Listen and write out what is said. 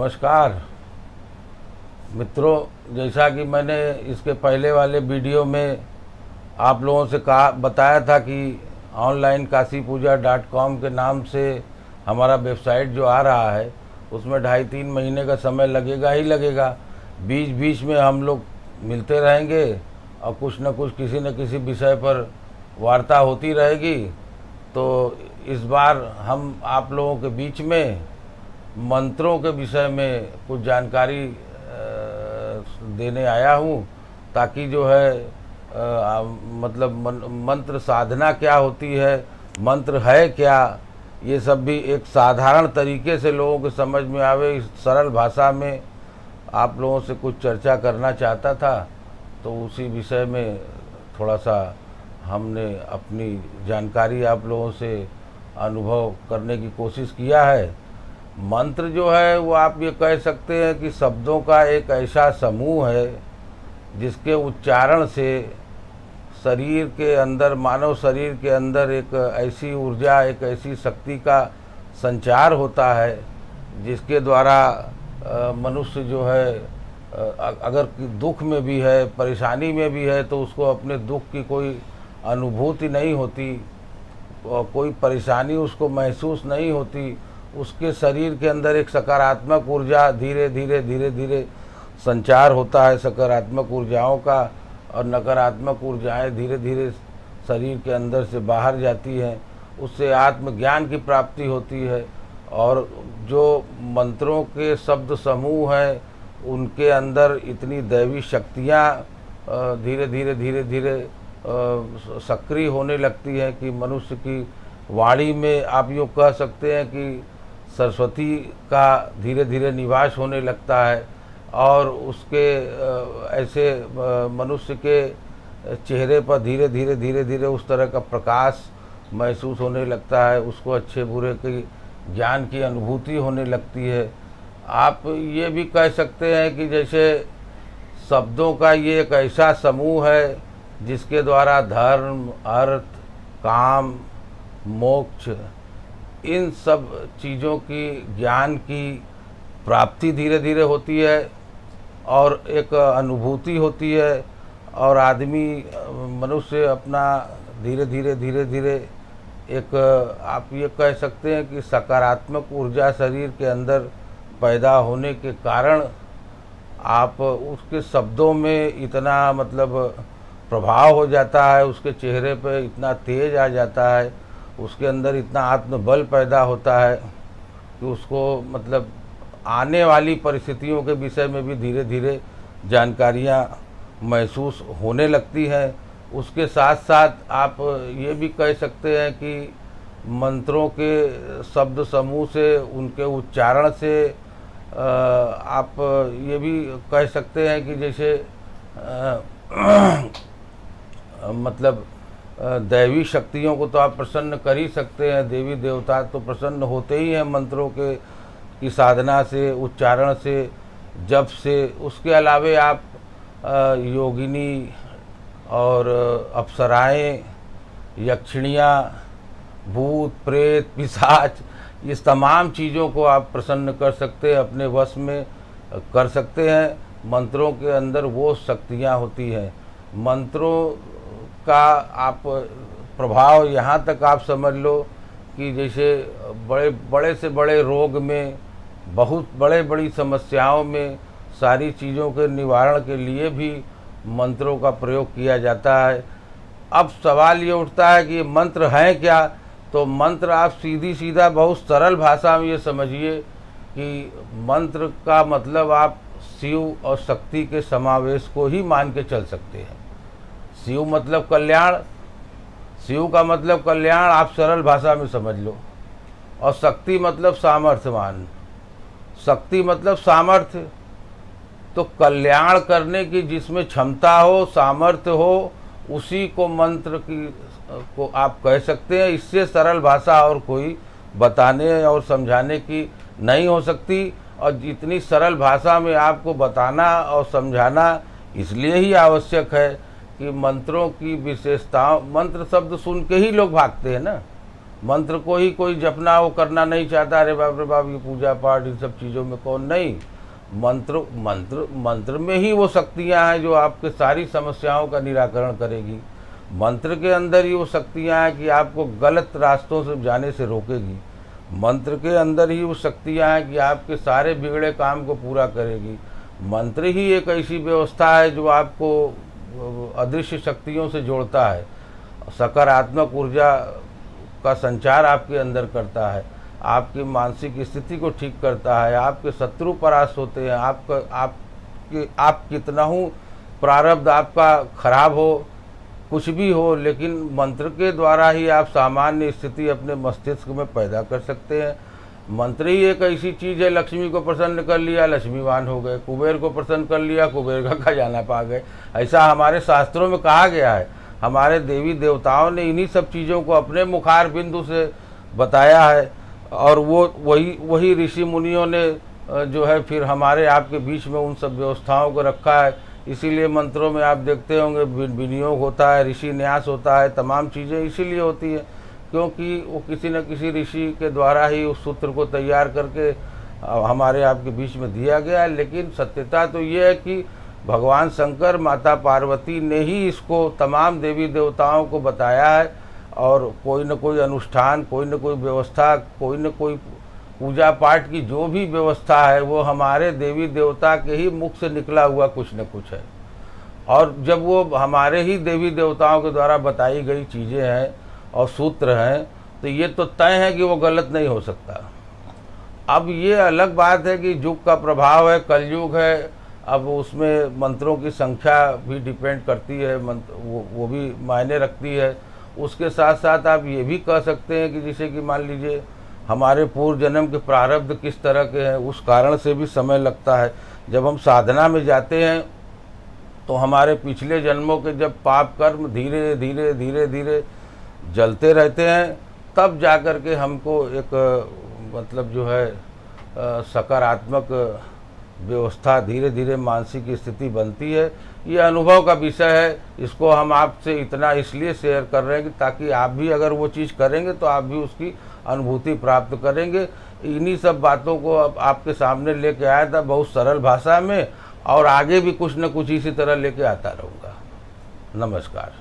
नमस्कार मित्रों, जैसा कि मैंने इसके पहले वाले वीडियो में आप लोगों से बताया था कि ऑनलाइन kaasipuja.com के नाम से हमारा वेबसाइट जो आ रहा है उसमें 2.5-3 महीने का समय लगेगा ही लगेगा। बीच बीच में हम लोग मिलते रहेंगे और कुछ न कुछ किसी न किसी विषय पर वार्ता होती रहेगी। तो इस बार हम आप लोगों के बीच में मंत्रों के विषय में कुछ जानकारी देने आया हूँ, ताकि जो है मतलब मंत्र साधना क्या होती है, मंत्र है क्या, ये सब भी एक साधारण तरीके से लोगों के समझ में आवे। इस सरल भाषा में आप लोगों से कुछ चर्चा करना चाहता था, तो उसी विषय में थोड़ा सा हमने अपनी जानकारी आप लोगों से अनुभव करने की कोशिश किया है। मंत्र जो है वो आप ये कह सकते हैं कि शब्दों का एक ऐसा समूह है जिसके उच्चारण से शरीर के अंदर, मानव शरीर के अंदर एक ऐसी ऊर्जा, एक ऐसी शक्ति का संचार होता है जिसके द्वारा मनुष्य जो है अगर दुख में भी है, परेशानी में भी है, तो उसको अपने दुख की कोई अनुभूति नहीं होती, कोई परेशानी उसको महसूस नहीं होती। उसके शरीर के अंदर एक सकारात्मक ऊर्जा धीरे धीरे संचार होता है सकारात्मक ऊर्जाओं का, और नकारात्मक ऊर्जाएं धीरे धीरे शरीर के अंदर से बाहर जाती हैं। उससे आत्मज्ञान की प्राप्ति होती है। और जो मंत्रों के शब्द समूह हैं उनके अंदर इतनी दैवी शक्तियाँ धीरे धीरे सक्रिय होने लगती हैं कि मनुष्य की वाणी में आप यूँ कह सकते हैं कि सरस्वती का धीरे धीरे निवास होने लगता है। और उसके ऐसे मनुष्य के चेहरे पर धीरे धीरे उस तरह का प्रकाश महसूस होने लगता है। उसको अच्छे बुरे की ज्ञान की अनुभूति होने लगती है। आप ये भी कह सकते हैं कि जैसे शब्दों का ये एक ऐसा समूह है जिसके द्वारा धर्म, अर्थ, काम, मोक्ष, इन सब चीज़ों की ज्ञान की प्राप्ति धीरे धीरे होती है और एक अनुभूति होती है। और आदमी, मनुष्य अपना धीरे धीरे एक, आप ये कह सकते हैं कि सकारात्मक ऊर्जा शरीर के अंदर पैदा होने के कारण आप उसके शब्दों में इतना मतलब प्रभाव हो जाता है, उसके चेहरे पे इतना तेज आ जाता है, उसके अंदर इतना आत्मबल पैदा होता है कि उसको मतलब आने वाली परिस्थितियों के विषय में भी धीरे धीरे जानकारियाँ महसूस होने लगती हैं। उसके साथ साथ आप ये भी कह सकते हैं कि मंत्रों के शब्द समूह से, उनके उच्चारण से आप ये भी कह सकते हैं कि जैसे मतलब दैवी शक्तियों को तो आप प्रसन्न कर ही सकते हैं। देवी देवता तो प्रसन्न होते ही हैं मंत्रों के की साधना से, उच्चारण से, जप से। उसके अलावे आप योगिनी और अप्सराएं, यक्षिणियाँ, भूत, प्रेत, पिशाच, इस तमाम चीज़ों को आप प्रसन्न कर सकते हैं, अपने वश में कर सकते हैं। मंत्रों के अंदर वो शक्तियाँ होती हैं। मंत्रों का आप प्रभाव यहाँ तक आप समझ लो कि जैसे बड़े से बड़े रोग में, बहुत बड़ी समस्याओं में, सारी चीज़ों के निवारण के लिए भी मंत्रों का प्रयोग किया जाता है। अब सवाल ये उठता है कि ये मंत्र हैं क्या? तो मंत्र आप सीधा बहुत सरल भाषा में ये समझिए कि मंत्र का मतलब आप शिव और शक्ति के समावेश को ही मान के चल सकते हैं। शिव मतलब कल्याण, शिव का मतलब कल्याण आप सरल भाषा में समझ लो। और शक्ति मतलब सामर्थ्यवान, शक्ति मतलब सामर्थ्य। तो कल्याण करने की जिसमें क्षमता हो, सामर्थ्य हो, उसी को मंत्र की को आप कह सकते हैं। इससे सरल भाषा और कोई बताने और समझाने की नहीं हो सकती। और जितनी सरल भाषा में आपको बताना और समझाना इसलिए ही आवश्यक है कि मंत्रों की विशेषताओं, मंत्र शब्द सुन के ही लोग भागते हैं ना। मंत्र को ही कोई जपना वो करना नहीं चाहता, अरे बाप रे बाप ये पूजा पाठ इन सब चीज़ों में कौन नहीं। मंत्र मंत्र मंत्र में ही वो शक्तियाँ हैं जो आपके सारी समस्याओं का निराकरण करेगी। मंत्र के अंदर ही वो शक्तियाँ हैं कि आपको गलत रास्तों से जाने से रोकेगी। मंत्र के अंदर ही वो शक्तियाँ हैं कि आपके सारे बिगड़े काम को पूरा करेगी। मंत्र ही एक ऐसी व्यवस्था है जो आपको अदृश्य शक्तियों से जोड़ता है, सकारात्मक ऊर्जा का संचार आपके अंदर करता है, आपकी मानसिक स्थिति को ठीक करता है, आपके शत्रु परास्त होते हैं। आप कितना हो प्रारब्ध आपका खराब हो, कुछ भी हो, लेकिन मंत्र के द्वारा ही आप सामान्य स्थिति अपने मस्तिष्क में पैदा कर सकते हैं। मंत्र ही एक ऐसी चीज़ है, लक्ष्मी को प्रसन्न कर लिया लक्ष्मीवान हो गए, कुबेर को प्रसन्न कर लिया कुबेर का खजाना पा गए। ऐसा हमारे शास्त्रों में कहा गया है। हमारे देवी देवताओं ने इन्हीं सब चीज़ों को अपने मुखार बिंदु से बताया है, और वो वही ऋषि मुनियों ने जो है फिर हमारे आपके बीच में उन सब व्यवस्थाओं को रखा है। इसीलिए मंत्रों में आप देखते होंगे विनियोग होता है, ऋषि न्यास होता है, तमाम चीज़ें इसीलिए होती है क्योंकि वो किसी न किसी ऋषि के द्वारा ही उस सूत्र को तैयार करके हमारे आपके बीच में दिया गया है। लेकिन सत्यता तो ये है कि भगवान शंकर माता पार्वती ने ही इसको तमाम देवी देवताओं को बताया है, और कोई न कोई अनुष्ठान, कोई न कोई व्यवस्था, कोई न कोई पूजा पाठ की जो भी व्यवस्था है वो हमारे देवी देवता के ही मुख से निकला हुआ कुछ न कुछ है। और जब वो हमारे ही देवी देवताओं के द्वारा बताई गई चीज़ें हैं और सूत्र हैं, तो ये तो तय है कि वो गलत नहीं हो सकता। अब ये अलग बात है कि युग का प्रभाव है, कलयुग है, अब उसमें मंत्रों की संख्या भी डिपेंड करती है, वो भी मायने रखती है। उसके साथ साथ आप ये भी कह सकते हैं कि जैसे कि मान लीजिए हमारे पूर्व जन्म के प्रारब्ध किस तरह के हैं, उस कारण से भी समय लगता है। जब हम साधना में जाते हैं तो हमारे पिछले जन्मों के जब पाप कर्म धीरे धीरे धीरे धीरे जलते रहते हैं, तब जा कर के हमको एक मतलब जो है सकारात्मक व्यवस्था धीरे धीरे मानसिक स्थिति बनती है। ये अनुभव का विषय है, इसको हम आपसे इतना इसलिए शेयर कर रहे हैं कि ताकि आप भी अगर वो चीज़ करेंगे तो आप भी उसकी अनुभूति प्राप्त करेंगे। इन्हीं सब बातों को अब आपके सामने लेके आया था बहुत सरल भाषा में, और आगे भी कुछ न कुछ इसी तरह लेके आता रहूँगा। नमस्कार।